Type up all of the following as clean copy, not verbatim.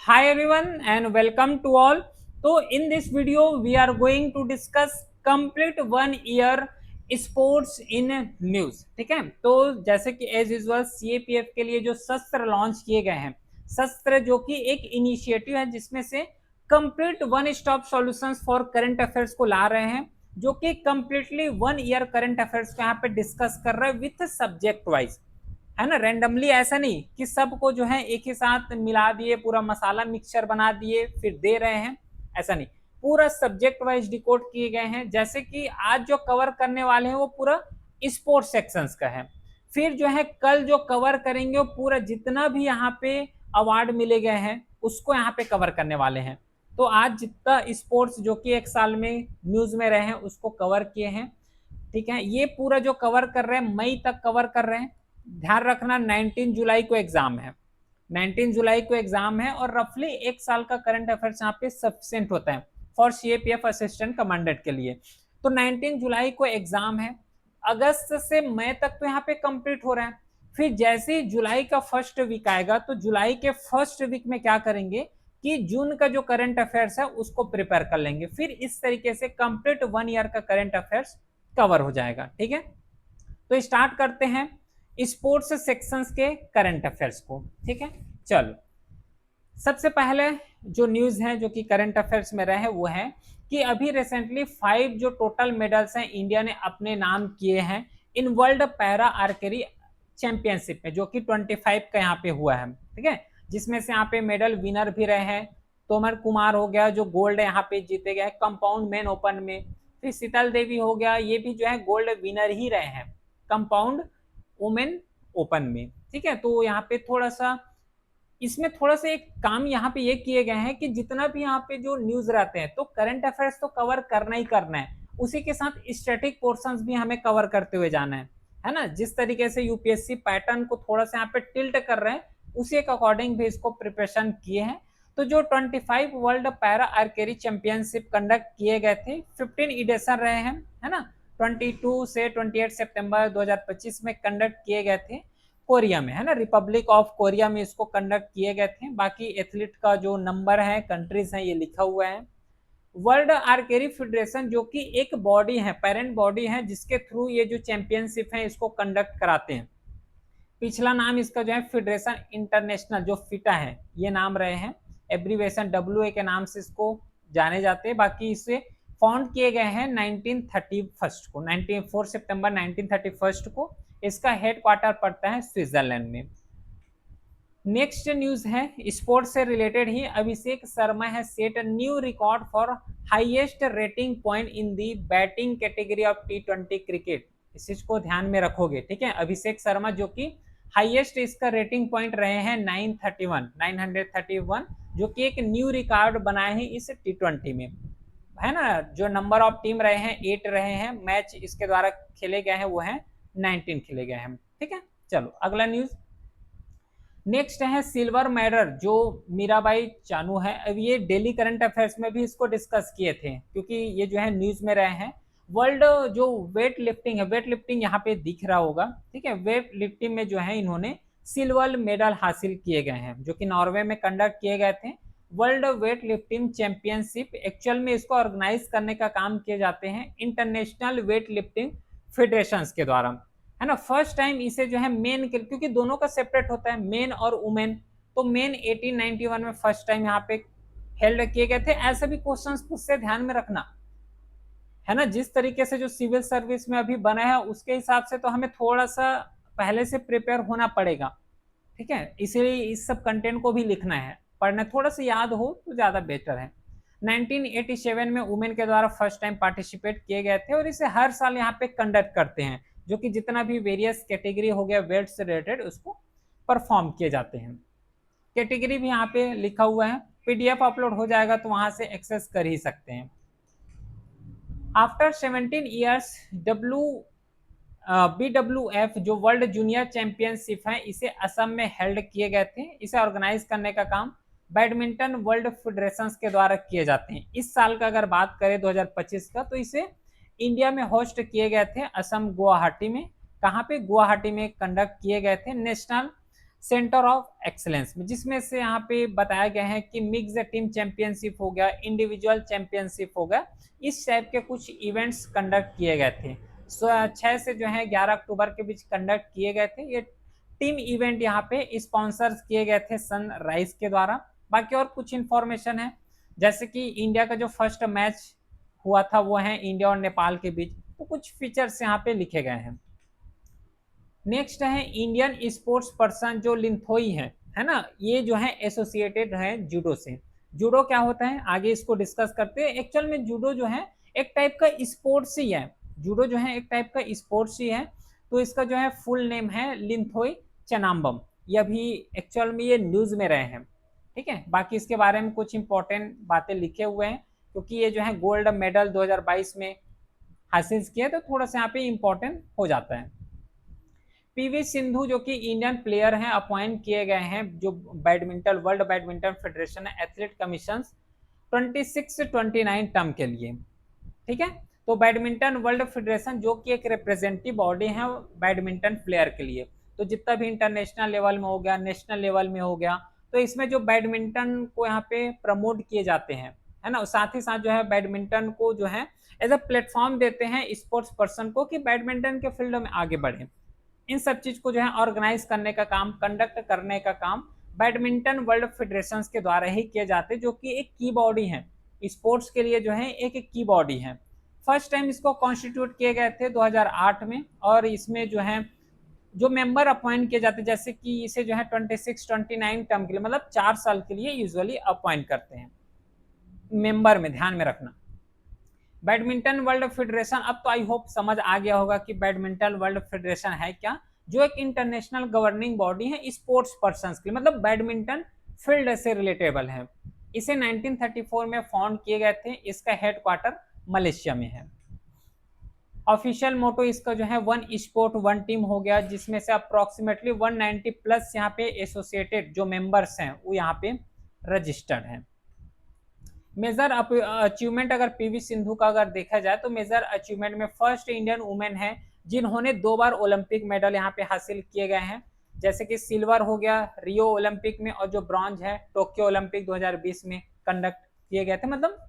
Hi everyone and welcome to all. So in this video we are going to discuss complete 1 year sports in news. ठीक है, तो जैसे कि as usual CAPF के लिए जो शस्त्र लॉन्च किए गए हैं, शस्त्र जो कि एक इनिशिएटिव है जिसमें से complete one stop solutions for current affairs को ला रहे हैं, जो कि कंप्लीटली 1 ईयर करंट अफेयर्स को यहाँ पे डिस्कस कर रहे हैं विथ सब्जेक्ट वाइज, है ना। रैंडमली ऐसा नहीं कि सबको जो है एक ही साथ मिला दिए, पूरा मसाला मिक्सचर बना दिए फिर दे रहे हैं, ऐसा नहीं। पूरा सब्जेक्ट वाइज डिकोड किए गए हैं। जैसे कि आज जो कवर करने वाले हैं वो पूरा स्पोर्ट्स सेक्शंस का है। फिर जो है कल जो कवर करेंगे वो पूरा जितना भी यहाँ पे अवार्ड मिले गए हैं उसको यहाँ पे कवर करने वाले हैं। तो आज जितना स्पोर्ट्स जो कि एक साल में न्यूज में रहे हैं उसको कवर किए हैं। ठीक है, ये पूरा जो कवर कर रहे हैं मई तक कवर कर रहे हैं। ध्यान रखना 19 जुलाई को एग्जाम है, 19 जुलाई को एग्जाम है और रफली एक साल का करंट अफेयर्स यहाँ पे सफिशिएंट होता है फॉर सीएपीएफ असिस्टेंट कमांडेंट के लिए। तो 19 जुलाई को एग्जाम है, अगस्त से मई तक तो यहाँ पे कंप्लीट हो रहा है। फिर जैसे ही जुलाई का फर्स्ट वीक आएगा तो जुलाई के फर्स्ट वीक में क्या करेंगे कि जून का जो करंट अफेयर्स है उसको प्रिपेयर कर लेंगे। फिर इस तरीके से कंप्लीट 1 ईयर का करंट अफेयर्स कवर हो जाएगा। ठीक है, तो स्टार्ट करते हैं स्पोर्ट्स सेक्शंस के करंट अफेयर्स को। ठीक है, चलो सबसे पहले जो न्यूज है जो कि करंट अफेयर्स में रहे वो है कि अभी रिसेंटली 5 जो टोटल मेडल्स हैं इंडिया ने अपने नाम किए हैं in world para archery championship में, जो कि 25 का यहाँ पे हुआ है। ठीक है, जिसमें से यहाँ पे मेडल विनर भी रहे हैं। तोमर कुमार हो गया जो गोल्ड यहाँ पे जीते गए कंपाउंड मेन ओपन में। फिर शीतल देवी हो गया, ये भी जो है गोल्ड विनर ही रहे हैं कंपाउंड वुमेन ओपन में। ठीक है, तो यहाँ पे थोड़ा सा इसमें थोड़ा सा एक काम यहाँ पे ये किए गए हैं कि जितना भी यहाँ पे जो न्यूज रहते हैं तो करंट अफेयर्स तो कवर करना ही करना है, उसी के साथ स्टैटिक पोर्शंस भी हमें कवर करते हुए जाना है ना। जिस तरीके से यूपीएससी पैटर्न को थोड़ा सा यहाँ पे टिल्ट कर रहे हैं उसी के अकॉर्डिंग भी इसको प्रिपरेशन किए हैं। तो जो 25 world para archery championship conduct किए गए थे, 15 एडिशन रहे हैं, है ना। 22 से 28 सितंबर 2025 में कंडक्ट किए गए थे कोरिया में, है ना, रिपब्लिक ऑफ कोरिया में इसको कंडक्ट किए गए थे। बाकी एथलीट का जो नंबर है, कंट्रीज है, ये लिखा हुआ है। वर्ल्ड आर्चरी फेडरेशन जो कि एक बॉडी है, पेरेंट बॉडी है, जिसके थ्रू ये जो चैंपियनशिप है इसको कंडक्ट कराते हैं। पिछला नाम इसका जो है फेडरेशन इंटरनेशनल जो फिटा है ये नाम रहे हैं, एब्रीवेशन डब्ल्यूए के नाम से इसको जाने जाते हैं। बाकी इसे फाउंड किए गए हैं 1931 को, 4 सितंबर 1931 को। इसका हेड क्वार्टर पड़ता है स्विट्जरलैंड में। नेक्स्ट न्यूज है स्पोर्ट्स से रिलेटेड ही, अभिषेक शर्मा है set new record for highest rating point in the batting category of T20 cricket. इस चीज को ध्यान में रखोगे। ठीक है, अभिषेक शर्मा जो कि हाईएस्ट इसका रेटिंग पॉइंट रहे हैं 931, जो कि एक न्यू रिकॉर्ड बनाए हैं इस T20 में, है ना। जो नंबर ऑफ टीम रहे हैं 8 रहे हैं, मैच इसके द्वारा खेले गए हैं वो हैं 19 खेले गए हैं। ठीक है, चलो अगला न्यूज। नेक्स्ट है सिल्वर मेडल जो मीराबाई चानू है। अब ये डेली करंट अफेयर्स में भी इसको डिस्कस किए थे क्योंकि ये जो है न्यूज में रहे हैं। वर्ल्ड जो वेट लिफ्टिंग है, वेट लिफ्टिंग यहाँ पे दिख रहा होगा। ठीक है, वेट लिफ्टिंग में जो है इन्होंने सिल्वर मेडल हासिल किए गए हैं जो कि नॉर्वे में कंडक्ट किए गए थे। World weight lifting championship actual में इसको ऑर्गेनाइज करने का काम किए जाते हैं इंटरनेशनल वेट लिफ्टिंग फेडरेशन के द्वारा, है ना। फर्स्ट टाइम इसे जो है मेन के, क्योंकि दोनों का सेपरेट होता है मेन और वुमेन, तो मेन 1891 में फर्स्ट टाइम यहाँ पे हेल्ड किए गए थे। ऐसे भी क्वेश्चंस उससे ध्यान में रखना, है ना। जिस तरीके से जो सिविल सर्विस में अभी बना है उसके हिसाब से तो हमें थोड़ा सा पहले से प्रिपेयर होना पड़ेगा। ठीक है, इसीलिए इस सब कंटेंट को भी लिखना है, पढ़ना थोड़ा सा याद हो तो ज्यादा बेटर है। 1987 में वुमेन के द्वारा फर्स्ट टाइम पार्टिसिपेट किए गए थे और इसे हर साल यहाँ पे कंडक्ट करते हैं, जो कि जितना भी वेरियस कैटेगरी हो गया वेट से रिलेटेड उसको परफॉर्म किए जाते हैं। कैटेगरी भी यहाँ पे लिखा हुआ है, पीडीएफ अपलोड हो जाएगा तो वहां से एक्सेस कर ही सकते हैं। आफ्टर 17 ईयर्स BWF जो वर्ल्ड जूनियर चैंपियनशिप है इसे असम में हेल्ड किए गए थे। इसे ऑर्गेनाइज करने का काम बैडमिंटन वर्ल्ड फेडरेशन के द्वारा किए जाते हैं। इस साल का अगर बात करें 2025 का, तो इसे इंडिया में होस्ट किए गए थे असम गुवाहाटी में। कहाँ पे? गुवाहाटी में कंडक्ट किए गए थे नेशनल सेंटर ऑफ एक्सलेंस में, जिसमें से यहाँ पे बताया गया है कि मिक्स टीम चैंपियनशिप हो गया, इंडिविजुअल चैंपियनशिप हो गया, इस टाइप के कुछ इवेंट्स कंडक्ट किए गए थे। 6 से जो है 11 अक्टूबर के बीच कंडक्ट किए गए थे। ये टीम इवेंट यहाँ पे स्पॉन्सर्स किए गए थे सनराइज के द्वारा। बाकी और कुछ इंफॉर्मेशन है, जैसे कि इंडिया का जो फर्स्ट मैच हुआ था वो है इंडिया और नेपाल के बीच, तो कुछ फीचर्स यहाँ पे लिखे गए हैं। नेक्स्ट है इंडियन स्पोर्ट्स पर्सन जो लिंथोई है ना, ये जो है एसोसिएटेड है जूडो से। जूडो क्या होता है आगे इसको डिस्कस करते हैं। एक्चुअल में जूडो जो है एक टाइप का स्पोर्ट्स ही है, जूडो जो है एक टाइप का स्पोर्ट्स ही है। तो इसका जो है फुल नेम है लिंथोई चनाम्बम। ये अभी एक्चुअल में ये न्यूज में रहे हैं, ठीक है। बाकी इसके बारे में कुछ इंपॉर्टेंट बातें लिखे हुए हैं, क्योंकि ये जो है गोल्ड मेडल 2022 में हासिल किया, तो थोड़ा सा यहाँ पे इंपॉर्टेंट हो जाता है। पीवी सिंधु जो कि इंडियन प्लेयर हैं, अपॉइंट किए गए हैं जो badminton world badminton federation athlete commission 26-29 term के लिए, ठीक है। तो बैडमिंटन वर्ल्ड फेडरेशन जो कि एक रिप्रेजेंटेटिव बॉडी है बैडमिंटन प्लेयर के लिए, तो जितना भी इंटरनेशनल लेवल में हो गया, नेशनल लेवल में हो गया, तो इसमें जो बैडमिंटन को यहाँ पे प्रमोट किए जाते हैं, है ना, साथ ही साथ जो है बैडमिंटन को जो है एज अ प्लेटफॉर्म देते हैं स्पोर्ट्स पर्सन को कि बैडमिंटन के फील्ड में आगे बढ़े। इन सब चीज को जो है ऑर्गेनाइज करने का काम, कंडक्ट करने का काम बैडमिंटन वर्ल्ड फेडरेशन के द्वारा ही किए जाते हैं, जो कि एक की बॉडी है स्पोर्ट्स के लिए, जो है एक की बॉडी है। फर्स्ट टाइम इसको कॉन्स्टिट्यूट किए गए थे 2008 में, और इसमें जो है जो मेंबर अपॉइंट किए जाते हैं, जैसे कि इसे जो है 26-29 टर्म के लिए, मतलब 4 साल के लिए यूजुअली अपॉइंट करते हैं मेंबर में, ध्यान में रखना। बैडमिंटन वर्ल्ड फेडरेशन, अब तो आई होप समझ आ गया होगा कि बैडमिंटन वर्ल्ड फेडरेशन है क्या, जो एक इंटरनेशनल गवर्निंग बॉडी है स्पोर्ट्स पर्सन की, मतलब बैडमिंटन फील्ड से रिलेटेबल है। इसे 1934 में फाउंड किए गए थे, इसका हेडक्वार्टर मलेशिया में है। ऑफिशियल मोटो इसका जो है वन स्पोर्ट वन टीम हो गया, जिसमें से अप्रोक्सीमेटली 190 प्लस यहाँ पे एसोसिएटेड जो मेंबर्स हैं वो यहाँ पे रजिस्टर्ड हैं। मेजर अचीवमेंट अगर पीवी सिंधु का अगर देखा जाए तो मेजर अचीवमेंट में फर्स्ट इंडियन वुमेन है जिन्होंने 2 बार ओलंपिक मेडल यहाँ पे हासिल किए गए हैं, जैसे कि सिल्वर हो गया रियो ओलंपिक में, और जो ब्रॉन्ज है टोक्यो ओलंपिक 2020 में कंडक्ट किए गए थे, मतलब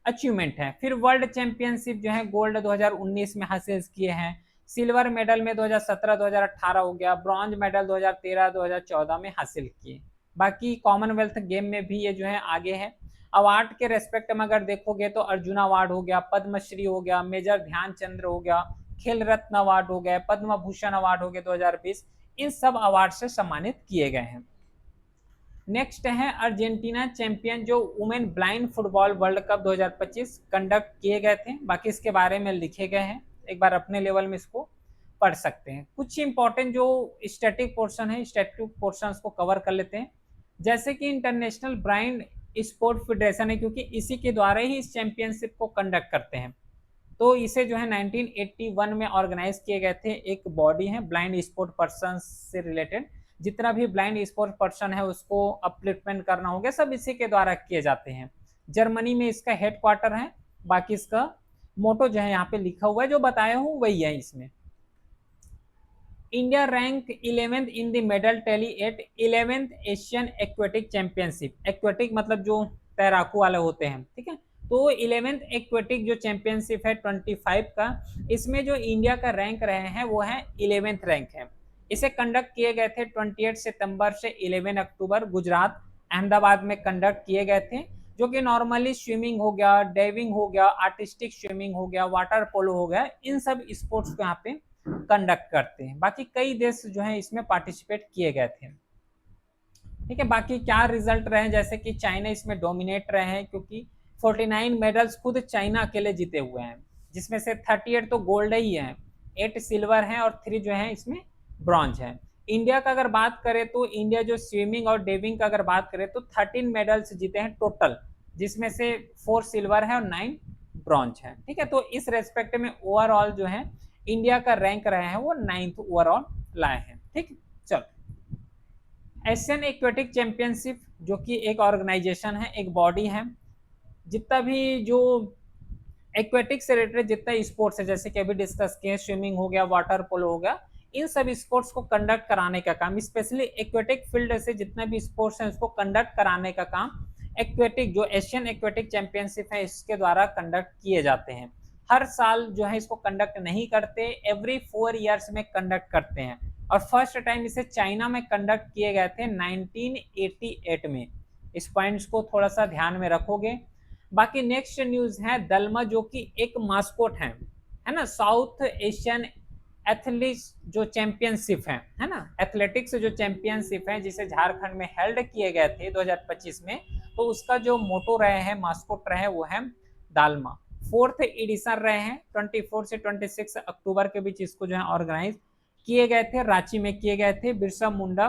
अचीवमेंट है। फिर वर्ल्ड चैंपियनशिप जो है गोल्ड 2019 में हासिल किए हैं, सिल्वर मेडल में 2017-2018 हो गया, ब्रॉन्ज मेडल 2013-2014 में हासिल किए। बाकी कॉमनवेल्थ गेम में भी ये जो है आगे है। अवार्ड के रेस्पेक्ट में अगर देखोगे तो अर्जुन अवार्ड हो गया, पद्मश्री हो गया, मेजर ध्यानचंद्र हो गया, खेल रत्न अवार्ड हो गया, पद्म भूषण अवार्ड हो गया 2020, इन सब अवार्ड से सम्मानित किए गए हैं। नेक्स्ट है अर्जेंटीना चैंपियन जो women blind football world cup 2025 conduct किए गए थे, बाकी इसके बारे में लिखे गए हैं, एक बार अपने लेवल में इसको पढ़ सकते हैं। कुछ इंपॉर्टेंट जो स्टैटिक पोर्शन है, स्टैटिक पोर्शन को कवर कर लेते हैं, जैसे कि इंटरनेशनल ब्लाइंड स्पोर्ट फेडरेशन है, क्योंकि इसी के द्वारा ही इस चैंपियनशिप को कंडक्ट करते हैं। तो इसे जो है 1981 में ऑर्गेनाइज किए गए थे, एक बॉडी है ब्लाइंड स्पोर्ट पर्सन से रिलेटेड, जितना भी ब्लाइंड स्पोर्ट पर्सन है उसको अपलिफ्टमेंट करना हो गया, सब इसी के द्वारा किए जाते हैं। जर्मनी में इसका हेडक्वार्टर है। बाकी इसका मोटो जो है यहाँ पे लिखा हुआ है, जो बताया हूँ वही है इसमें। India rank 11th in the medal tally at 11th Asian aquatic championship. Aquatic मतलब जो तैराकू वाले होते हैं, ठीक है। तो 11th एक्वेटिक जो चैंपियनशिप है 25 का, इसमें जो इंडिया का रैंक रहे हैं वो है 11th रैंक है। इसे कंडक्ट किए गए थे 28 सितंबर से 11 अक्टूबर गुजरात अहमदाबाद में कंडक्ट किए गए थे, जो कि नॉर्मली स्विमिंग हो गया, डाइविंग हो गया, आर्टिस्टिक स्विमिंग हो गया, वाटर पोलो हो गया, इन सब स्पोर्ट्स को यहाँ पे कंडक्ट करते हैं। बाकी कई देश जो है इसमें पार्टिसिपेट किए गए थे, ठीक है। बाकी क्या रिजल्ट रहे, जैसे कि चाइना इसमें डोमिनेट रहे हैं, क्योंकि 49 मेडल्स खुद चाइना अकेले जीते हुए हैं, जिसमें से 38 तो गोल्ड ही है, 8 सिल्वर हैं और 3 जो है इसमें ब्रॉन्ज है। इंडिया का अगर बात करें तो इंडिया जो स्विमिंग और डाइविंग का अगर बात करें तो 13 मेडल्स जीते हैं टोटल, जिसमें से 4 सिल्वर है और 9 ब्रॉन्ज है, ठीक है। तो इस रेस्पेक्ट में ओवरऑल जो है इंडिया का रैंक रहे हैं वो 9th ओवरऑल लाए हैं, ठीक। चलो, एशियन एक्वेटिक चैंपियनशिप जो कि एक ऑर्गेनाइजेशन है, एक बॉडी है, जितना भी जो एक्वेटिक से रिलेटेड जितना स्पोर्ट्स है, जैसे कि अभी डिस्कस किए, स्विमिंग हो गया, वाटर पोलो हो गया, इन सब स्पोर्ट्स को कंडक्ट कराने का काम, स्पेशली एक्वेटिक फील्ड से जितने भी स्पोर्ट्स हैं उसको कंडक्ट कराने का काम एक्वेटिक जो एशियन एक्वेटिक चैंपियनशिप है इसके द्वारा कंडक्ट किए जाते हैं। हर साल जो है इसको कंडक्ट नहीं करते, एवरी 4 ईयर्स में कंडक्ट करते हैं और फर्स्ट टाइम इसे चाइना में कंडक्ट किए गए थे 1988 में। इस पॉइंट्स को थोड़ा सा ध्यान में रखोगे। बाकी नेक्स्ट न्यूज है दलमा जो कि एक मास्कोट है ना, साउथ एशियन एथलीट्स जो चैंपियनशिप है ना, एथलेटिक्स जो चैंपियनशिप है जिसे झारखंड में हेल्ड किए गए थे 2025 में, तो उसका जो मोटो रहे हैं, मास्कोट रहे वो है दालमा। 4th एडिशन रहे हैं, 24 से 26 अक्टूबर के बीच इसको जो है ऑर्गेनाइज किए गए थे, रांची में किए गए थे बिरसा मुंडा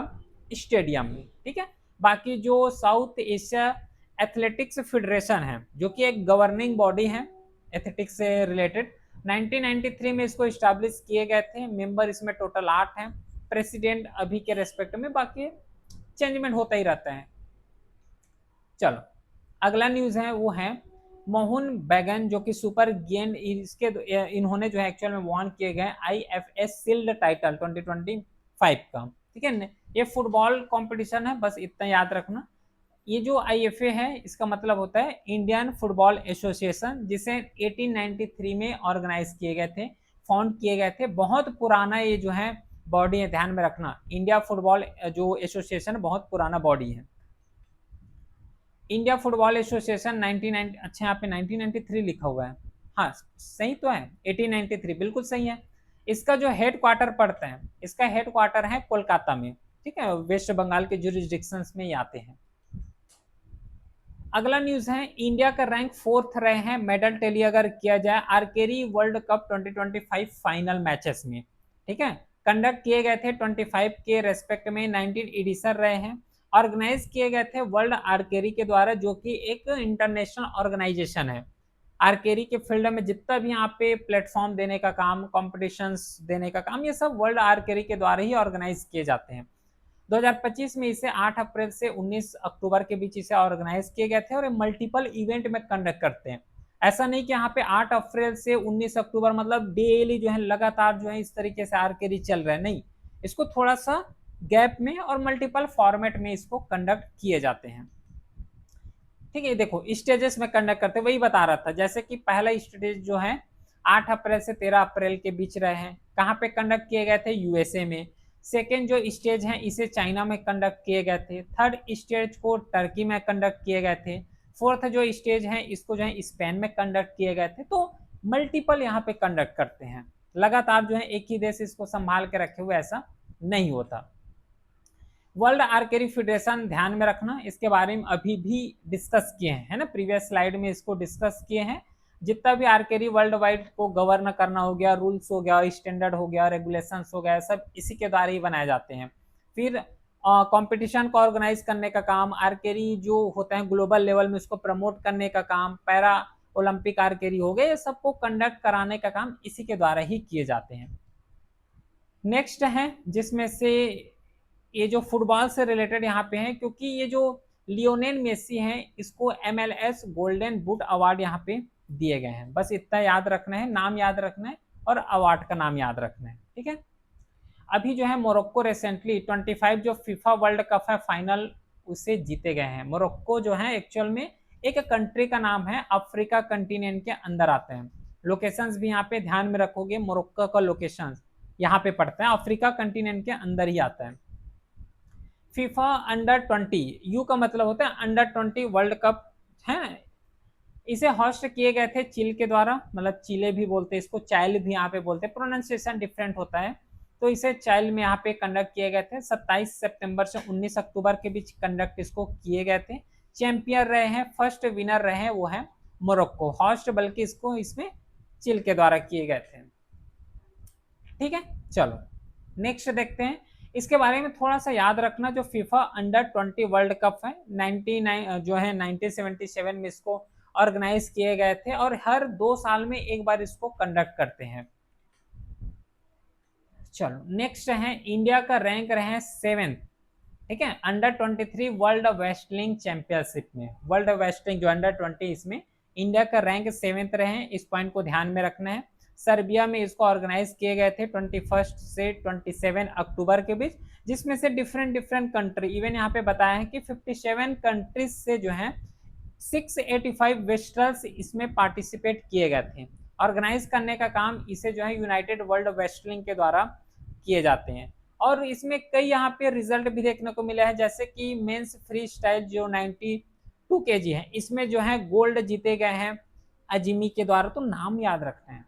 स्टेडियम में। ठीक है, बाकी जो साउथ एशिया एथलेटिक्स फेडरेशन है जो कि एक गवर्निंग बॉडी है एथलेटिक्स से रिलेटेड, 1993 में इसको स्टैब्लिश किए गए थे। मेंबर इसमें टोटल 8 हैं, प्रेसिडेंट अभी के रेस्पेक्ट में, बाकी चेंजमेंट होता ही रहता है। चलो अगला न्यूज है वो है मोहन बैगन जो कि सुपर गेंद इसके इन्होंने जो है एक्चुअल में वॉन किए गए IFS शील्ड टाइटल 2025 का। ठीक है, ये फुटबॉल कंपटीशन है, बस इतना याद रखना। ये जो IFA है इसका मतलब होता है इंडियन फुटबॉल एसोसिएशन, जिसे 1893 में ऑर्गेनाइज किए गए थे, फाउंड किए गए थे। बहुत पुराना ये जो है बॉडी है, ध्यान में रखना, इंडिया फुटबॉल जो एसोसिएशन बहुत पुराना बॉडी है। इंडिया फुटबॉल एसोसिएशन 1990, अच्छा यहाँ पे 1993 लिखा हुआ है, हाँ सही तो है, 1893 बिल्कुल सही है। इसका जो हेड क्वार्टर पड़ता है, इसका हेड क्वार्टर है कोलकाता में। ठीक है, वेस्ट बंगाल के जुरिस्डिक्शन में ही आते हैं। अगला न्यूज है इंडिया का रैंक 4th रहे हैं मेडल टेली अगर किया जाए archery world cup 2025 final matches में। ठीक है, कंडक्ट किए गए थे 25 के रेस्पेक्ट में, 19 एडिशन रहे हैं, ऑर्गेनाइज किए गए थे वर्ल्ड आर्चरी के द्वारा जो कि एक इंटरनेशनल ऑर्गेनाइजेशन है। आर्चरी के फील्ड में जितना भी यहाँ पे प्लेटफॉर्म देने का काम, कॉम्पिटिशन्स देने का काम, ये सब वर्ल्ड आर्चरी के द्वारा ही ऑर्गेनाइज किए जाते हैं। 2025 में इसे 8 अप्रैल से 19 अक्टूबर के बीच इसे ऑर्गेनाइज किए गए थे और मल्टीपल इवेंट में कंडक्ट करते हैं। ऐसा नहीं कि यहाँ पे 8 अप्रैल से 19 अक्टूबर मतलब डेली जो है लगातार जो है इस तरीके से आर्चरी चल रहा है, नहीं, इसको थोड़ा सा गैप में और मल्टीपल फॉर्मेट में इसको कंडक्ट किए जाते हैं। ठीक है, देखो स्टेजेस में कंडक्ट करते, वही बता रहा था, जैसे कि पहला स्टेज जो है 8 अप्रैल से 13 अप्रैल के बीच रहे हैं, कहाँ पे कंडक्ट किए गए थे, USA में। सेकेंड जो स्टेज है इसे चाइना में कंडक्ट किए गए थे। थर्ड स्टेज को टर्की में कंडक्ट किए गए थे। फोर्थ जो स्टेज है इसको जो है स्पेन में कंडक्ट किए गए थे। तो मल्टीपल यहाँ पे कंडक्ट करते हैं, लगातार जो है एक ही देश इसको संभाल के रखे हुए ऐसा नहीं होता। वर्ल्ड आर्चरी फेडरेशन ध्यान में रखना, इसके बारे में अभी भी डिस्कस किए हैं, है ना, प्रीवियस स्लाइड में इसको डिस्कस किए हैं। जितना भी आर्चरी वर्ल्ड वाइड को गवर्न करना हो गया, रूल्स हो गया, स्टैंडर्ड हो गया, रेगुलेशंस हो गया, सब इसी के द्वारा ही बनाए जाते हैं। फिर कंपटीशन को ऑर्गेनाइज करने का काम, आर्चरी जो होता है ग्लोबल लेवल में उसको प्रमोट करने का काम, पैरा ओलंपिक आर्चरी हो गए, ये सबको कंडक्ट कराने का काम इसी के द्वारा ही किए जाते हैं। नेक्स्ट है जिसमें से ये जो फुटबॉल से रिलेटेड यहाँ पे है, क्योंकि ये जो लियोनेल मेसी हैं इसको MLS गोल्डन बूट अवार्ड यहाँ पे दिए गए हैं, बस इतना याद रखना है, नाम याद रखना है और अवार्ड का नाम याद रखना है। ठीक है, अभी जो है मोरक्को रिसेंटली 25 जो फीफा वर्ल्ड कप है फाइनल उसे जीते गए हैं। मोरक्को जो है एक्चुअल में एक कंट्री का नाम है, अफ्रीका कंटिनेंट के अंदर आते हैं। लोकेशंस भी यहाँ पे ध्यान में रखोगे, मोरक्को का लोकेशंस यहाँ पे पड़ता है, अफ्रीका कंटिनेंट के अंदर ही आता है। फीफा अंडर-20, यू का मतलब होता है अंडर-20 वर्ल्ड कप है, इसे होस्ट किए गए थे चिल के द्वारा, मतलब चिले भी बोलते हैं इसको, चाइल भी यहाँ पे बोलते हैं, प्रोनाउंसिएशन डिफरेंट होता है, तो इसे चाइल में यहाँ पे कंडक्ट किए गए थे। 27 सितंबर से 19 अक्टूबर के बीच कंडक्ट इसको किए गए थे। चैंपियन रहे हैं, फर्स्ट विनर रहे हैं वो है मोरक्को, होस्ट बल्कि इसको इसमें चिल के द्वारा किए गए थे। ठीक है, चलो नेक्स्ट देखते हैं, इसके बारे में थोड़ा सा याद रखना। जो फीफा अंडर-20 वर्ल्ड कप है 99 जो है 1977 में इसको ऑर्गेनाइज किए गए थे और हर 2 साल में एक बार इसको कंडक्ट करते हैं। चलो नेक्स्ट है, इंडिया का रैंक रहे हैं 7th। ठीक है, अंडर-23 वर्ल्ड रेसलिंग चैंपियनशिप में, वर्ल्ड रेसलिंग जो अंडर-20 इसमें इंडिया का रैंक 7th रहे हैं, इस पॉइंट को ध्यान में रखना है। सर्बिया में इसको ऑर्गेनाइज किए गए थे 21 से 27 अक्टूबर के बीच, जिसमें से डिफरेंट कंट्री, इवन यहाँ पे बताया है कि 57 कंट्रीज से जो है 685 वेस्टर्स इसमें पार्टिसिपेट किए गए थे। ऑर्गेनाइज करने का काम इसे जो है यूनाइटेड वर्ल्ड रेसलिंग के द्वारा किए जाते हैं। और इसमें कई यहाँ पे रिजल्ट भी देखने को मिला है, जैसे कि मेंस फ्री स्टाइल जो 92 केजी है, इसमें जो है गोल्ड जीते गए हैं अजीमी के द्वारा। तो नाम याद रखते हैं,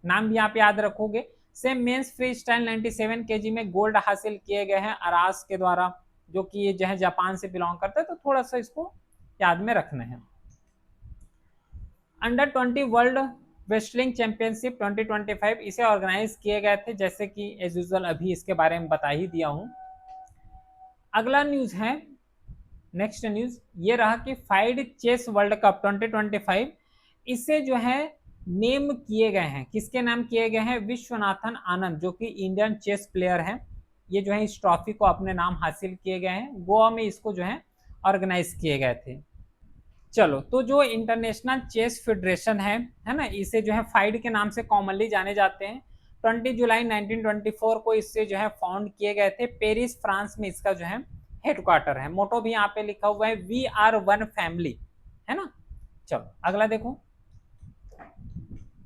नाम भी यहाँ पे याद रखोगे। Same men's free style 97 KG में गोल्ड हासिल किए गए हैं अरास के द्वारा, जो कि ये जो है जापान से बिलोंग करता है, तो थोड़ा सा इसको याद में रखना है। अंडर 20 वर्ल्ड रेसलिंग चैंपियनशिप 2025 इसे ऑर्गेनाइज किए गए थे, जैसे कि एज यूजुअल अभी इसके बारे में बता ही दिया हूं। अगला न्यूज है, नेक्स्ट न्यूज ये रहा कि फाइड चेस वर्ल्ड कप 2025 इसे जो है नेम किए गए हैं, किसके नाम किए गए हैं? विश्वनाथन आनंद, जो कि इंडियन चेस प्लेयर है, ये जो है इस ट्रॉफी को अपने नाम हासिल किए गए हैं। गोवा में इसको जो है ऑर्गेनाइज किए गए थे। चलो, तो जो इंटरनेशनल चेस फेडरेशन है ना, इसे जो है फाइड के नाम से कॉमनली जाने जाते हैं। 20 जुलाई 1924 को इससे जो है फाउंड किए गए थे। पेरिस फ्रांस में इसका जो है हेडक्वार्टर है। मोटो भी यहाँ पे लिखा हुआ है, वी आर वन फैमिली, है ना। चलो अगला देखो,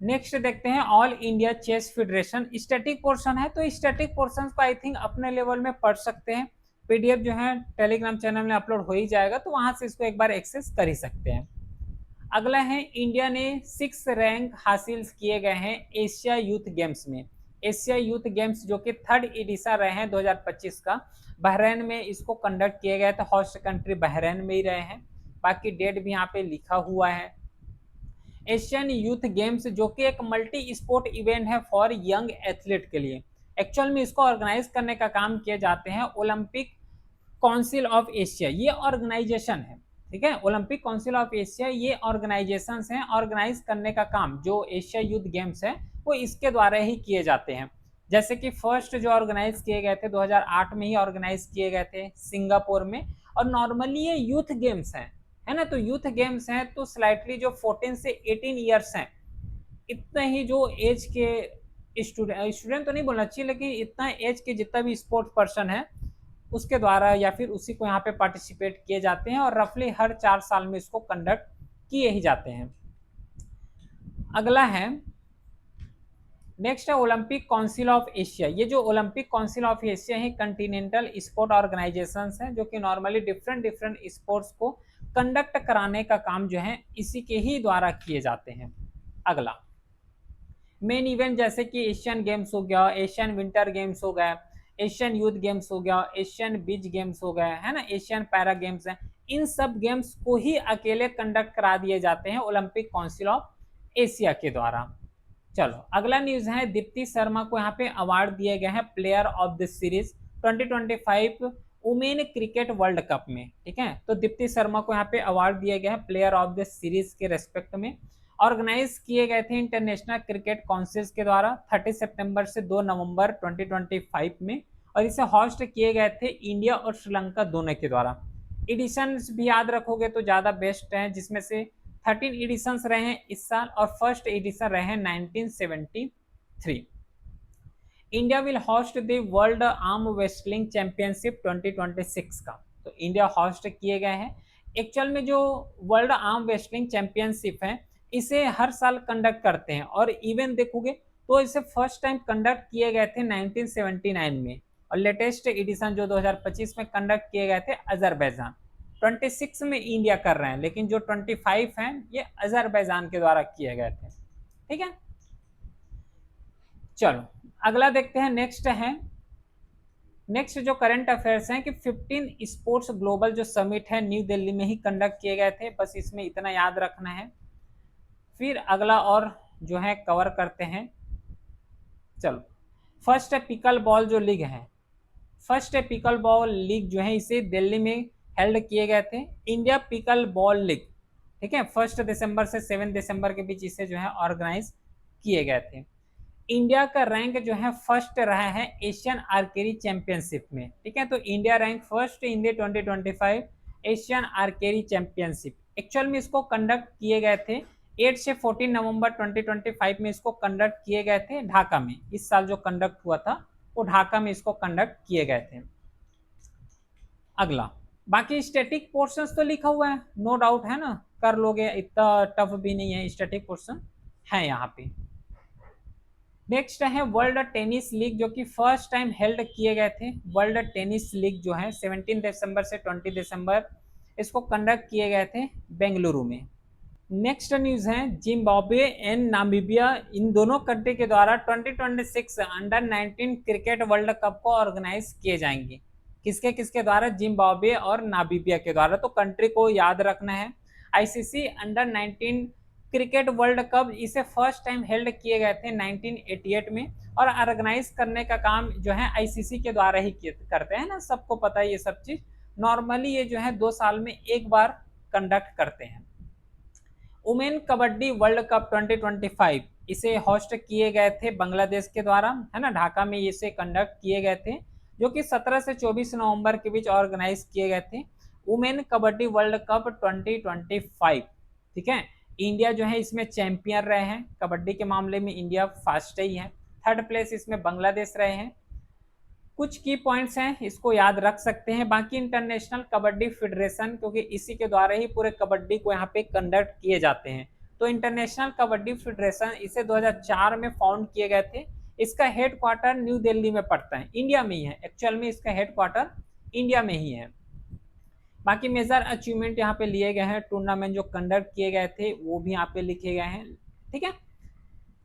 नेक्स्ट देखते हैं all India chess federation. Static portion है, तो स्टैटिक पोर्शन को आई थिंक अपने लेवल में पढ़ सकते हैं। पीडीएफ जो है टेलीग्राम चैनल में अपलोड हो ही जाएगा, तो वहां से इसको एक बार एक्सेस कर ही सकते हैं। अगला है, इंडिया ने 6 रैंक हासिल किए गए हैं एशिया यूथ गेम्स में। एशिया यूथ गेम्स जो कि 3rd एडिशन रहे हैं 2025 का, बहरीन में इसको कंडक्ट किए गए थे। होस्ट कंट्री बहरीन में ही रहे हैं, बाकी डेट भी यहाँ पे लिखा हुआ है। एशियन यूथ गेम्स जो कि एक मल्टी स्पोर्ट इवेंट है फॉर यंग एथलीट के लिए। एक्चुअल में इसको ऑर्गेनाइज करने का काम किए जाते हैं ओलंपिक काउंसिल ऑफ एशिया, ये ऑर्गेनाइजेशन है, ठीक है। ओलंपिक काउंसिल ऑफ एशिया ये ऑर्गेनाइजेशन हैं, ऑर्गेनाइज करने का काम जो एशिया यूथ गेम्स है वो इसके द्वारा ही किए जाते हैं। जैसे कि फर्स्ट जो ऑर्गेनाइज किए गए थे 2008 में ही ऑर्गेनाइज किए गए थे सिंगापुर में। और नॉर्मली ये यूथ गेम्स हैं, है ना। तो यूथ गेम्स हैं तो स्लाइटली जो 14 से 18 ईयर्स हैं, इतने ही जो एज के स्टूडेंट तो नहीं बोलना चाहिए, लेकिन इतना एज के जितना भी स्पोर्ट्स पर्सन है उसके द्वारा या फिर उसी को यहाँ पे पार्टिसिपेट किए जाते हैं। और रफली हर 4 साल में इसको कंडक्ट किए ही जाते हैं। अगला है, नेक्स्ट है ओलंपिक काउंसिल ऑफ एशिया। ये जो ओलंपिक काउंसिल ऑफ एशिया है कंटिनेंटल स्पोर्ट ऑर्गेनाइजेशंस हैं, जो कि नॉर्मली डिफरेंट स्पोर्ट्स को कंडक्ट कराने का काम जो है इसी के ही द्वारा किए जाते हैं। अगला मेन इवेंट जैसे कि एशियन गेम्स हो गया, एशियन विंटर गेम्स हो गया, एशियन यूथ गेम्स हो गया, एशियन बीच गेम्स हो गए, है ना, एशियन पैरा गेम्स हैं, इन सब गेम्स को ही अकेले कंडक्ट करा दिए जाते हैं ओलंपिक काउंसिल ऑफ एशिया के द्वारा। चलो अगला न्यूज है, दीप्ति शर्मा को यहाँ पे अवार्ड दिए गए हैं player of the series 2025 women cricket world cup में, ठीक है। तो दीप्ति शर्मा को यहाँ पे अवार्ड दिए गए हैं प्लेयर ऑफ द सीरीज के रेस्पेक्ट में। ऑर्गेनाइज किए गए थे इंटरनेशनल क्रिकेट काउंसिल के द्वारा 30 सितंबर से 2 नवंबर 2025 में। और इसे होस्ट किए गए थे इंडिया और श्रीलंका दोनों के द्वारा। एडिशन भी याद रखोगे तो ज़्यादा बेस्ट है, जिसमें से 13 एडिशंस रहे हैं इस साल और फर्स्ट एडिशन रहे हैं 1973। India will host the world arm wrestling championship 2026 का, तो इंडिया होस्ट किए गए हैं। एक्चुअल में जो वर्ल्ड आर्म रेसलिंग चैंपियनशिप है इसे हर साल कंडक्ट करते हैं। और इवेंट देखोगे तो इसे फर्स्ट टाइम कंडक्ट किए गए थे 1979 में, और लेटेस्ट एडिशन जो 2025 में कंडक्ट किए गए थे अजरबैजान। 26 में इंडिया कर रहे हैं, लेकिन जो 25 हैं ये अजरबैजान के द्वारा किए गए थे, ठीक है। चलो अगला देखते हैं, नेक्स्ट जो करंट अफेयर्स हैं कि 15 स्पोर्ट्स ग्लोबल जो समिट है न्यू दिल्ली में ही कंडक्ट किए गए थे, बस इसमें इतना याद रखना है। फिर अगला और जो है कवर करते हैं। चलो, फर्स्ट पिकल बॉल जो लीग है, फर्स्ट पिकल बॉल लीग जो है इसे दिल्ली में हेल्ड किए गए थे, इंडिया पिकल बॉल लीग, ठीक है। 1 दिसंबर से 7 दिसंबर के बीच इसे जो है ऑर्गेनाइज किए गए थे। इंडिया का रैंक जो है फर्स्ट रहा है एशियन आर्चरी चैंपियनशिप में, ठीक है। तो India rank first in the 2025 Asian archery championship. Actual में इसको कंडक्ट किए गए थे 8 से 14 नवंबर 2025 में इसको कंडक्ट किए गए थे ढाका में। इस साल जो कंडक्ट हुआ था वो ढाका में इसको कंडक्ट किए गए थे। अगला, बाकी स्टैटिक पोर्शंस तो लिखा हुआ है, नो डाउट है ना, कर लोगे, इतना टफ भी नहीं है, स्टैटिक पोर्शन है यहाँ पे। नेक्स्ट है वर्ल्ड टेनिस लीग, जो कि फर्स्ट टाइम हेल्ड किए गए थे। वर्ल्ड टेनिस लीग जो है 17 दिसंबर से 20 दिसंबर इसको कंडक्ट किए गए थे बेंगलुरु में। नेक्स्ट न्यूज है जिम्बाब्वे एंड नामीबिया, इन दोनों कंट्री के द्वारा 2026 अंडर 19 क्रिकेट वर्ल्ड कप को ऑर्गेनाइज किए जाएंगे। किसके किसके द्वारा? जिम्बाब्वे और नामीबिया के द्वारा। तो कंट्री को याद रखना है। ICC under 19 cricket world cup इसे फर्स्ट टाइम हेल्ड किए गए थे 1988 में, और ऑर्गेनाइज करने का काम जो है आईसीसी के द्वारा ही करते हैं ना, सबको पता है ये सब चीज। नॉर्मली ये जो है 2 साल में एक बार कंडक्ट करते हैं। वुमेन कबड्डी वर्ल्ड कप 2025 इसे होस्ट किए गए थे बांग्लादेश के द्वारा, है ना, ढाका में इसे कंडक्ट किए गए थे, जो कि 17 से 24 नवंबर के बीच ऑर्गेनाइज किए गए थे वुमेन कबड्डी वर्ल्ड कप 2025। ठीक है, इंडिया जो है इसमें चैंपियन रहे हैं, कबड्डी के मामले में इंडिया फर्स्ट ही है। थर्ड प्लेस इसमें बांग्लादेश रहे हैं। कुछ की पॉइंट्स हैं, इसको याद रख सकते हैं। बाकी इंटरनेशनल कबड्डी फेडरेशन, क्योंकि इसी के द्वारा ही पूरे कबड्डी को यहाँ पे कंडक्ट किए जाते हैं, तो इंटरनेशनल कबड्डी फेडरेशन इसे 2004 में फाउंड किए गए थे। इसका हेड क्वार्टर न्यू दिल्ली में पड़ता है, इंडिया में ही है, एक्चुअल में इसका हेड क्वार्टर इंडिया में ही है। बाकी मेजर अचीवमेंट यहाँ पे लिए गए हैं, टूर्नामेंट जो कंडक्ट किए गए थे वो भी यहाँ पे लिखे गए हैं। ठीक है,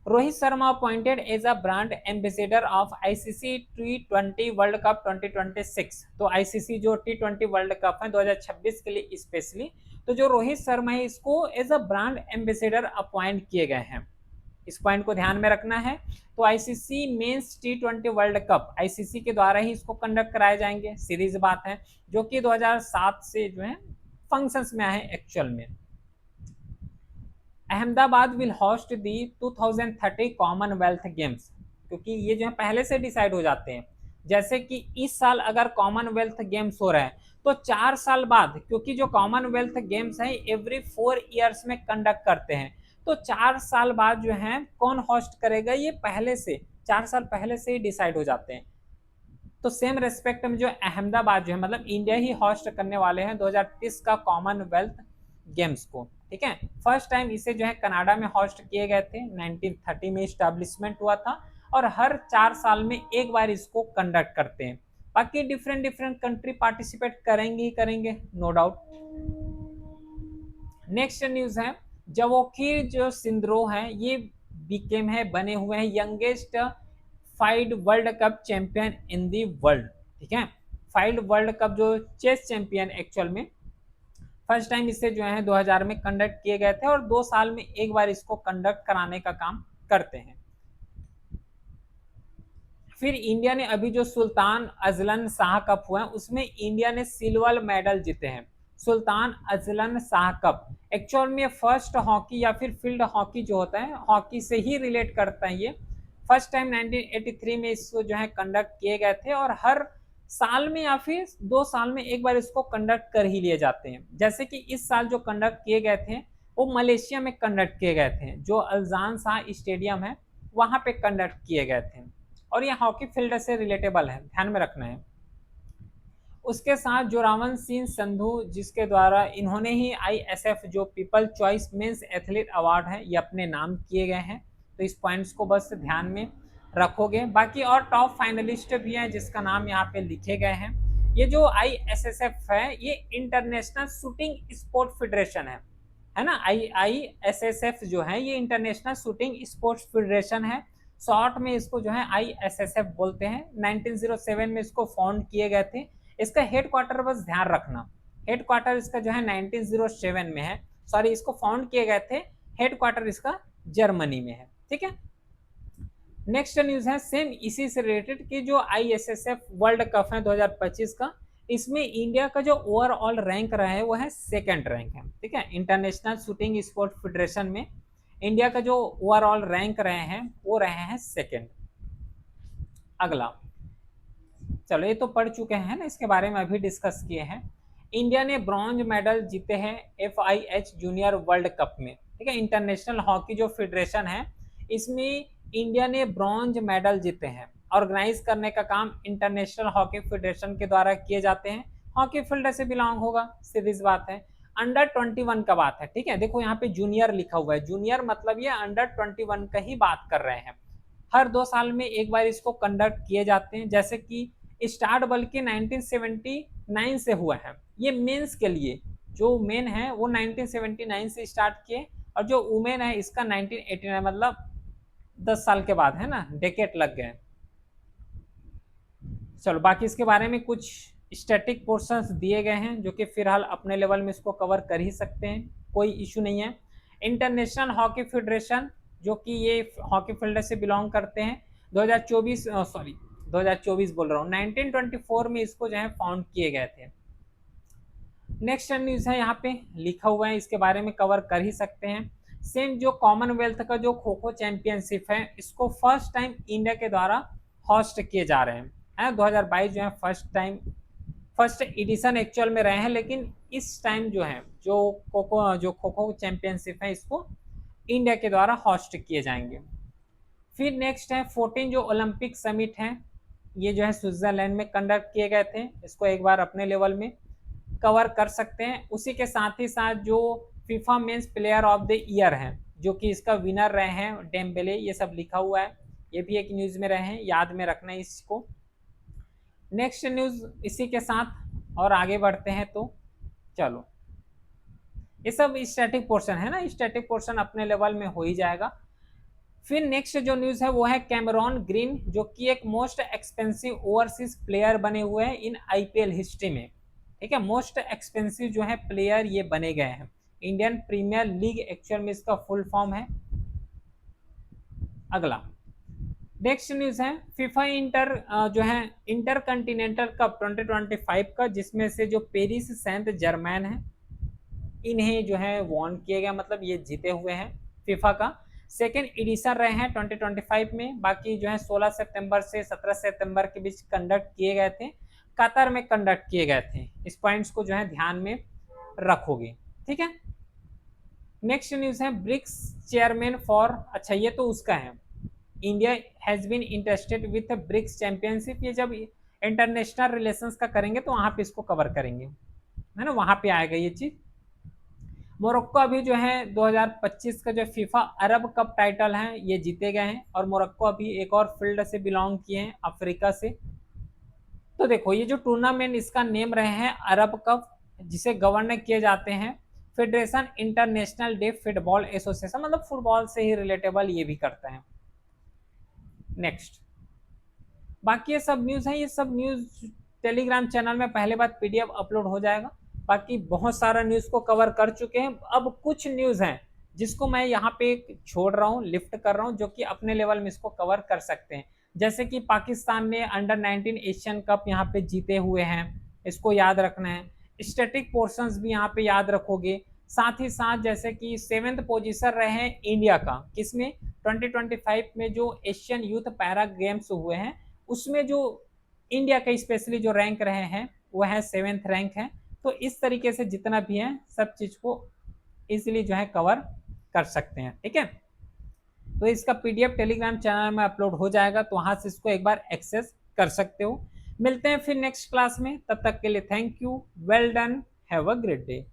Rohit Sharma appointed as a brand ambassador of ICC T20 world cup 2026। तो आईसीसी जो T20 वर्ल्ड कप है 2026 के लिए स्पेशली, तो जो रोहित शर्मा है इसको as a brand ambassador appoint किए गए हैं। इस पॉइंट को ध्यान में रखना है। तो ICC men's T20 world cup ICC के द्वारा ही इसको कंडक्ट कराए जाएंगे, सीरीज बात है, जो कि 2007 से जो है फंक्शंस में आए एक्चुअल में। Ahmedabad will host the 2030 Commonwealth games, क्योंकि ये जो है पहले से डिसाइड हो जाते हैं। जैसे कि इस साल अगर कॉमनवेल्थ गेम्स हो रहा है तो 4 साल बाद, क्योंकि जो कॉमनवेल्थ गेम्स है एवरी 4 ईयर्स में कंडक्ट करते हैं, तो 4 साल बाद जो है कौन होस्ट करेगा ये पहले से 4 साल पहले से ही डिसाइड हो जाते हैं। तो सेम रेस्पेक्ट में जो अहमदाबाद जो है मतलब इंडिया ही होस्ट करने वाले हैं 2030 का कॉमनवेल्थ गेम्स को। ठीक है, फर्स्ट टाइम इसे जो है कनाडा में होस्ट किए गए थे, 1930 में इस्टेब्लिशमेंट हुआ था, और हर 4 साल में एक बार इसको कंडक्ट करते हैं। बाकी डिफरेंट डिफरेंट कंट्री पार्टिसिपेट करेंगे ही करेंगे, नो डाउट। नेक्स्ट न्यूज है जवोखिर जो सिंद्रो है ये बीकेम है बने हुए हैं youngest FIDE world cup champion in the world. ठीक है, फाइड वर्ल्ड कप जो चेस चैंपियन एक्चुअल में फर्स्ट टाइम इसे जो है 2000 में कंडक्ट किए गए थे, और 2 साल में एक बार इसको कंडक्ट कराने का काम करते हैं। फिर इंडिया ने अभी जो सुल्तान अजलन शाह कप हुआ है उसमें इंडिया ने सिल्वर मेडल जीते हैं। Sultan Azlan Shah cup actual में फर्स्ट हॉकी या फिर फील्ड हॉकी जो होता है हॉकी से ही रिलेट करता है। ये फर्स्ट टाइम 1983 में इसको जो है कंडक्ट किए गए थे, और हर साल में या फिर 2 साल में एक बार इसको कंडक्ट कर ही लिए जाते हैं। जैसे कि इस साल जो कंडक्ट किए गए थे वो मलेशिया में कंडक्ट किए गए थे, जो अल्जान शाह स्टेडियम है वहां पे कंडक्ट किए गए थे, और ये हॉकी फील्ड से रिलेटेबल है, ध्यान में रखना है। उसके साथ जोरावन सिंह संधू जिसके द्वारा इन्होंने ही आईएसएफ जो people choice men's athlete award है ये अपने नाम किए गए हैं, तो इस पॉइंट्स को बस ध्यान में रखोगे। बाकी और टॉप फाइनलिस्ट भी हैं जिसका नाम यहाँ पे लिखे गए हैं। ये जो आईएसएसएफ है ये इंटरनेशनल शूटिंग स्पोर्ट फेडरेशन है ना। आईएसएसएफ जो है ये इंटरनेशनल शूटिंग स्पोर्ट्स फेडरेशन है, शॉर्ट में इसको जो है आईएसएसएफ बोलते हैं। 1907 में इसको फाउंड किए गए थे। इसका हेड क्वार्टर बस ध्यान रखना, हेड क्वार्टर इसका जो है 1907 में है, सॉरी इसको फाउंड किए गए थे, हेड क्वार्टर इसका जर्मनी में है। ठीक है, नेक्स्ट न्यूज है सेम इसी से रिलेटेड कि जो आईएसएसएफ वर्ल्ड कप है 2025 का, इसमें इंडिया का जो ओवरऑल रैंक रहा है वो है 2nd रैंक है। ठीक है, इंटरनेशनल शूटिंग स्पोर्ट फेडरेशन में इंडिया का जो ओवरऑल रैंक रहे हैं वो रहे हैं 2nd। अगला, चलो ये तो पढ़ चुके हैं ना, इसके बारे में अभी डिस्कस किए हैं। इंडिया ने ब्रॉन्ज मेडल जीते हैं FIH जूनियर वर्ल्ड कप में। ठीक है। इंटरनेशनल हॉकी जो फेडरेशन है, इसमें इंडिया ने ब्रॉन्ज मेडल जीते हैं। ऑर्गेनाइज करने का काम इंटरनेशनल हॉकी फेडरेशन के द्वारा किए जाते हैं। हॉकी फील्ड से बिलोंग होगा, सीधी बात है। अंडर 21 का बात है, ठीक है। देखो यहाँ पे जूनियर लिखा हुआ है, जूनियर मतलब ये अंडर 21 का ही बात कर रहे हैं। हर 2 साल में एक बार इसको कंडक्ट किए जाते हैं, जैसे कि स्टार्ट बल्कि 1979 से हुआ है। ये मेंस के लिए जो मेन है वो 1979 से स्टार्ट किए, और जो वुमेन है इसका 1989, मतलब 10 साल के बाद है ना, डेकेड लग गए। चलो बाकी इसके बारे में कुछ स्टैटिक पोर्शंस दिए गए हैं जो कि फिलहाल अपने लेवल में इसको कवर कर ही सकते हैं, कोई इशू नहीं है। इंटरनेशनल हॉकी फेडरेशन जो कि ये हॉकी फील्ड से बिलोंग करते हैं, 2024 बोल रहा हूँ, 1924 में इसको जो है फाउंड किए गए थे। नेक्स्ट न्यूज है, यहाँ पे लिखा हुआ है, इसके बारे में कवर कर ही सकते हैं। सेम जो कॉमनवेल्थ का जो खो खो चैंपियनशिप है, इसको फर्स्ट टाइम इंडिया के द्वारा होस्ट किए जा रहे हैं। 2022 जो है फर्स्ट एडिशन एक्चुअल में रहे हैं, लेकिन इस टाइम जो है जो खो खो चैंपियनशिप है, इसको इंडिया के द्वारा होस्ट किए जाएंगे। फिर नेक्स्ट है 14 जो ओलंपिक समिट है, ये जो है स्विट्जरलैंड में कंडक्ट किए गए थे, इसको एक बार अपने लेवल में कवर कर सकते हैं। उसी के साथ ही साथ जो FIFA men's player of the year हैं, जो कि इसका विनर रहे हैं डेम्बेले, ये सब लिखा हुआ है, ये भी एक न्यूज़ में रहे हैं, याद में रखना है इसको। नेक्स्ट न्यूज़ इसी के साथ और आगे बढ़ते हैं, तो चलो ये सब स्टैटिक पोर्शन है ना, स्टैटिक पोर्शन अपने लेवल में हो ही जाएगा। फिर नेक्स्ट जो न्यूज़ है वो है कैमरॉन ग्रीन, जो कि एक मोस्ट एक्सपेंसिव ओवरसीज प्लेयर बने हुए हैं इन आईपीएल हिस्ट्री में, ठीक है। मोस्ट एक्सपेंसिव जो है प्लेयर ये बने गए हैं, इंडियन प्रीमियर लीग एक्चुअल में इसका फुल फॉर्म है। अगला नेक्स्ट न्यूज़ है फीफा जो है इंटर कंटिनेंटल कप 2025 का, जिसमें से जो पेरिस सेंट जर्मैन है, इन्हें जो है वॉन किए गए, मतलब ये जीते हुए हैं। फीफा का सेकेंड एडिशन रहे हैं 2025 में, बाकी जो है 16 सितंबर से 17 सितंबर के बीच कंडक्ट किए गए थे, कतर में कंडक्ट किए गए थे। इस पॉइंट्स को जो है ध्यान में रखोगे, ठीक है। नेक्स्ट न्यूज़ है ब्रिक्स चेयरमैन फॉर, अच्छा ये तो उसका है, India has been interested with BRICS championship, ये जब इंटरनेशनल रिलेशंस का करेंगे तो वहाँ पे इसको कवर करेंगे, है ना, वहाँ पे आएगा ये चीज़। मोरक्को अभी जो है 2025 का जो फीफा अरब कप टाइटल है ये जीते गए हैं, और मोरक्को अभी एक और फील्ड से बिलोंग किए हैं, अफ्रीका से। तो देखो ये जो टूर्नामेंट इसका नेम रहे हैं अरब कप, जिसे गवर्न किए जाते हैं federation international day football association, मतलब फुटबॉल से ही रिलेटेबल ये भी करते हैं। नेक्स्ट बाकी ये सब न्यूज़ है, ये सब न्यूज़ टेलीग्राम चैनल में पहले बार पीडीएफ अपलोड हो जाएगा। बाकी बहुत सारा न्यूज़ को कवर कर चुके हैं, अब कुछ न्यूज़ हैं जिसको मैं यहाँ पे छोड़ रहा हूँ, लिफ्ट कर रहा हूँ, जो कि अपने लेवल में इसको कवर कर सकते हैं। जैसे कि पाकिस्तान ने अंडर 19 एशियन कप यहाँ पे जीते हुए हैं, इसको याद रखना है। स्टैटिक पोर्शंस भी यहाँ पे याद रखोगे। साथ ही साथ जैसे कि 7th पोजीशन रहे हैं इंडिया का, किसमें 2025 में जो एशियन यूथ पैरा गेम्स हुए हैं, उसमें जो इंडिया के स्पेशली जो रैंक रहे हैं वो है 7th रैंक है। तो इस तरीके से जितना भी है सब चीज़ को इजीली जो है कवर कर सकते हैं, ठीक है। तो इसका पीडीएफ टेलीग्राम चैनल में अपलोड हो जाएगा, तो वहाँ से इसको एक बार एक्सेस कर सकते हो। मिलते हैं फिर नेक्स्ट क्लास में, तब तक के लिए thank you, well done, have a great day.